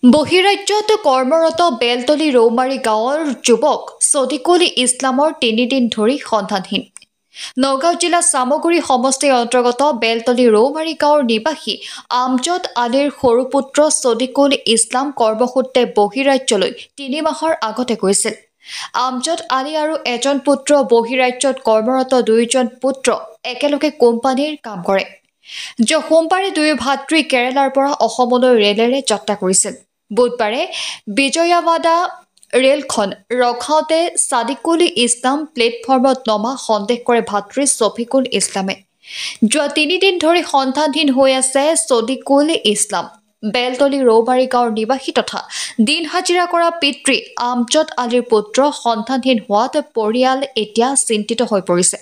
বহিৰাজ্যত কৰ্মৰত বেলতলী ৰৌমাৰী গাঁৱৰ যুৱক ছদিকুল ইছলামৰ ৩ দিন ধৰি সন্ধানহীন। নগাঁও জিলা চামগুৰি সমষ্টিৰ অন্তৰ্গত বেলতলী ৰৌমাৰী গাঁৱৰ নিবাসী আমজদ আলীৰ সৰু পুত্ৰ ছদিকুল ইছলাম কৰ্মসূত্ৰে বহিৰাজ্যলৈ ৩ মাহৰ আগতে গৈছিল। আমজদ আলী আৰু এজন পুত্ৰ বহিৰাজ্যত কৰ্মৰত ২জন পুত্ৰ একেলগে কোম্পানীৰ কাম কৰে। যোৱা সোমবাৰে দুয়ো ভাতৃ কেৰালাৰ পৰা অসমলৈ ৰেলেৰে যাত্ৰা কৰিছিল। বুধবাৰে বিজয়াৱাডা ৰেলখন ৰখাওঁতে ছাদিকুল ইছলাম প্লেটফৰ্মত নমা সন্দেহ কৰে ভাতৃ ছফিকুল ইছলামে। যোৱা ৩ দিন ধৰি সন্ধানহীন হৈ আছে ছদিকুল ইছলাম। বেলতলী ৰৌমাৰী গাঁৱৰ নিবাসী তথা দিন হাজিৰা কৰা পিতৃ আমজদ আলীৰ পুত্ৰ সন্ধানহীন হোৱাত পৰিয়াল এতিয়া চিন্তিত হৈ পৰিছে।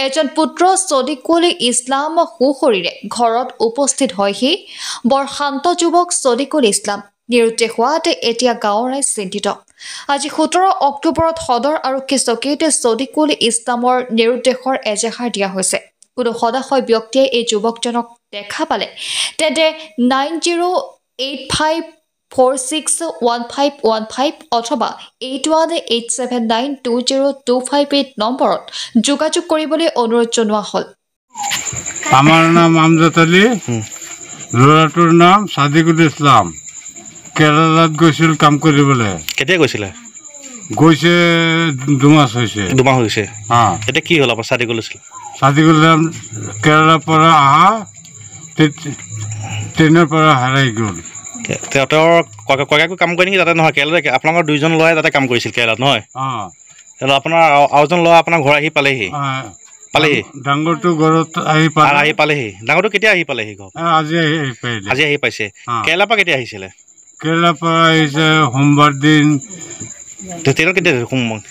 এজন পুত্ৰ ছদিকুল ইছলাম সুশৰীৰে ঘৰত উপস্থিত হয়হি। বৰ শান্ত যুৱক ছদিকুল ইছলাম নিৰুদ্দেশ হোৱাত এতিয়া গাঁৱৰ ৰাইজ চিন্তিত। আজি ১৭ অক্টোবৰত সদৰ আৰক্ষী চকীত ছদিকুল ইছলামৰ নিৰুদ্দেশৰ এজাহাৰ দিয়া হৈছে। কোনো সদাশয় ব্যক্তিয়ে এই যুৱকজনক দেখা পালে তেন্তে 9085461515 অথবা 8187920258 নম্বৰত যোগাযোগ কৰিবলৈ অনুৰোধ জনোৱা হ'ল। আমাৰ নাম আমজদ আলী, ল'ৰাটোৰ নাম ছাদিকুল ইছলাম। কেৰালাত গৈছিল কাম কৰিবলৈ। কেতিয়া গৈছিলে? গৈছে ২ মাস হৈছে। ২ মাহ হৈছে। এতিয়া কি হ'ল আপোনাৰ ছাদিকুল ইছলাম? ছাদিকুল ইছলাম কেৰালাৰ পৰা অহা ট্ৰেইনৰ পৰা হেৰাই গ'ল। তেওঁৰ ককায়েকো কাম কৰে নেকি তাতে? নহয়, কেৰেলাত আপোনালোকৰ 2জন ল'ৰাই তাতে কাম কৰিছিল কেৰেলাত, নহয়? আপোনাৰ আৰু এজন ল'ৰা আপোনাৰ ঘৰ আহি পালেহি? ডাঙৰটো ঘৰত আহি পালেহি। ডাঙৰটো কেতিয়া আহি পালেহি ঘৰ? আজি আহি পাইছে। কেৰেলাৰ পৰা কেতিয়া আহিছিলে? কেৰেলাৰ পৰা আহিছে সোমবাৰ দিন। ট্ৰেইনত কেতিয়া?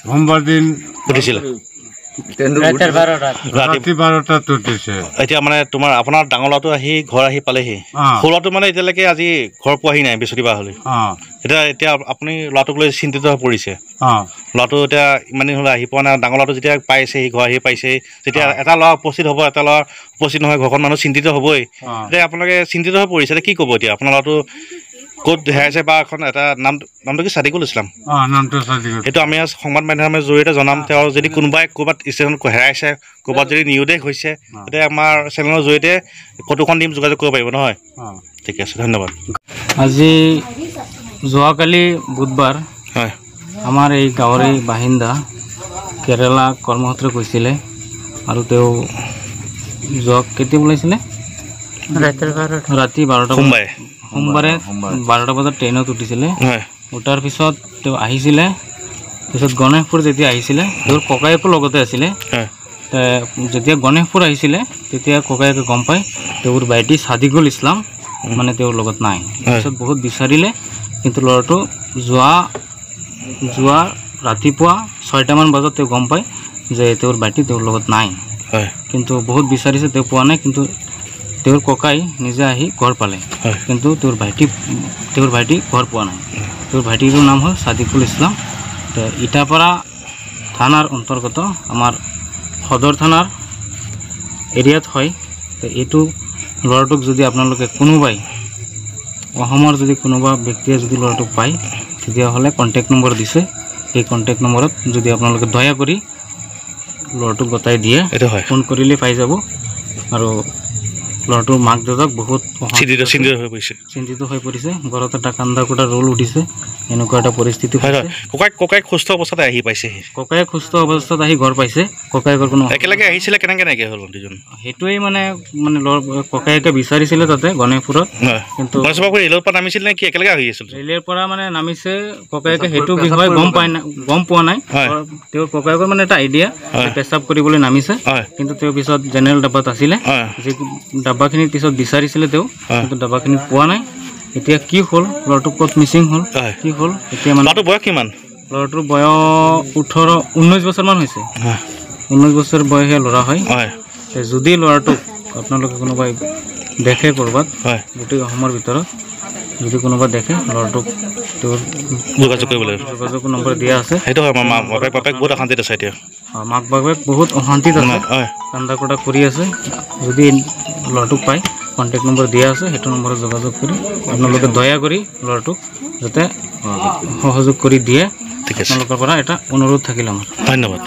সোমবাৰ দিন উঠিছিলে? ৰাতি 12টাত উঠিছে। এতিয়া মানে আপোনাৰ ডাঙৰ ল'ৰাটো আহি ঘৰ আহি পালেহি। সৰু ল'ৰাটো মানে এতিয়ালৈকে আজি ঘৰ পোৱাহি নাই বৃহস্পতিবাৰ হ'লে। এতিয়া আপুনি ল'ৰাটোক লৈ চিন্তিত হৈ পৰিছে। ল'ৰাটো এতিয়া ইমান দিন হ'লে আহি পোৱা নাই। ডাঙৰ ল'ৰাটো যেতিয়া পাইছে ঘৰ আহি পাইছে, যেতিয়া এটা ল'ৰা উপস্থিত হ'ব, এটা ল'ৰা উপস্থিত নহয়, ঘৰখন মানুহ চিন্তিত হ'বই। এতিয়া আপোনালোকে চিন্তিত হৈ পৰিছে। এতিয়া কি ক'ব এতিয়া? আপোনাৰ ল'ৰাটো ক'ত হেৰাইছে বা এখন এটা নামটো কি? ছাদিকুল ইছলাম। সেইটো আমি সংবাদ মাধ্যমৰ জৰিয়তে জনাম। তেওঁ যদি কোনোবাই ক'ৰবাত ষ্টেচনত হেৰাইছে, ক'ৰবাত যদি নিৰুদ্দেশ হৈছে, তেতিয়া আমাৰ চেনেলৰ জৰিয়তে ফটোখন দিম, যোগাযোগ কৰিব পাৰিব, নহয়? ঠিক আছে, ধন্যবাদ। আজি যোৱাকালি বুধবাৰ, হয়, আমাৰ এই গাঁৱৰে বাসিন্দা কেৰেলা কৰ্মসূত্ৰে গৈছিলে আৰু তেওঁ কেতিয়া ওলাইছিলে? ৰাতি 12টা। সোমবাৰে 12টা বজাত ট্ৰেইনত উঠিছিলে। উঠাৰ পিছত তেওঁ আহিছিলে। পিছত গণেশপুৰ যেতিয়া আহিছিলে, তেওঁৰ ককায়েকো লগতে আছিলে। যেতিয়া গণেশপুৰ আহিছিলে তেতিয়া ককায়েকে গম পায় তেওঁৰ ভাইটি ছাদিকুল ইছলাম মানে তেওঁৰ লগত নাই। পিছত বহুত বিচাৰিলে, কিন্তু ল'ৰাটো যোৱা ৰাতিপুৱা 6টামান বজাত তেওঁ গম পায় যে তেওঁৰ ভাইটি তেওঁৰ লগত নাই। কিন্তু বহুত বিচাৰিছে, তেওঁ পোৱা নাই। কিন্তু তেওঁৰ ককাই নিজে আহি ঘৰ পালে, কিন্তু তেওঁৰ ভাইটি ঘৰ পোৱা নাই। তেওঁৰ ভাইটিটোৰ নাম হ'ল ছাদিকুল ইছলাম। ইটাপাৰা থানাৰ অন্তৰ্গত আমাৰ সদৰ থানাৰ এৰিয়াত হয়। এইটো ল'ৰাটোক যদি আপোনালোকে কোনোবাই অসমৰ যদি কোনোবা ব্যক্তিয়ে যদি ল'ৰাটোক পায়, তেতিয়াহ'লে কণ্টেক্ট নম্বৰ দিছে। সেই কণ্টেক্ট নম্বৰত যদি আপোনালোকে দয়া কৰি ল'ৰাটোক গতাই দিয়ে, ফোন কৰিলে পাই যাব। আৰু ল'ৰাটোৰ মাক দেউতাক বহুত চিন্তিত হৈ পৰিছে। ঘৰত এটা কান্দা কোটা ৰোল উঠিছে। এনেকুৱা এটা পৰিস্থিতি। ককায়েক সুস্থ অৱস্থাতে আহি পাইছে। ককায়েক সুস্থ অৱস্থাত আহি ঘৰ পাইছে। ককায়েকৰ কোনো একেলগে আহিছিলে, কেনেকৈ হ'ল দুজন? সেইটোৱেই মানে ককায়েকে বিচাৰিছিলে তাতে গণেশপুৰত। কিন্তু ৰেলৰ পৰা নামিছিল নে কি? একেলগে আহি আছিল? ৰেলৰ পৰা মানে নামিছে। ককায়েকে সেইটো বিষয়ে গম পোৱা নাই। তেওঁৰ ককায়েকৰ মানে এটা আইডিয়া, পেচাব কৰিবলৈ নামিছে। কিন্তু তেওঁ পিছত জেনেৰেল ডাব্বাত আছিলে। ডাব্বাখিনি পিছত বিচাৰিছিলে তেওঁ, কিন্তু ডাব্বাখিনি পোৱা নাই। এতিয়া কি হ'ল, ল'ৰাটো ক'ত মিচিং হ'ল, কি হ'ল এতিয়া মানে? ল'ৰাটোৰ বয়স কিমান? ল'ৰাটোৰ বয়স 19 বছৰমান হৈছে। 19 বছৰ বয়সীয়া ল'ৰা হয়। যদি ল'ৰাটোক আপোনালোকে কোনোবাই দেখে ক'ৰবাত, গোটেই অসমৰ ভিতৰত যদি কোনোবা দেখে, ল'ৰাটোক তেওঁৰ যোগাযোগ নম্বৰ দিয়া আছে। বহুত অশান্তিত আছে এতিয়া। মাক বাপেক বহুত অশান্তিত আছে, কান্দা কোটা কৰি আছে। যদি ল'ৰাটোক পায় কণ্টেক্ট নম্বৰ দিয়া আছে, সেইটো নম্বৰত যোগাযোগ কৰি আপোনালোকে দয়া কৰি ল'ৰাটোক যাতে সহযোগ কৰি দিয়ে, আপোনালোকৰ পৰা এটা অনুৰোধ থাকিল আমাৰ। ধন্যবাদ।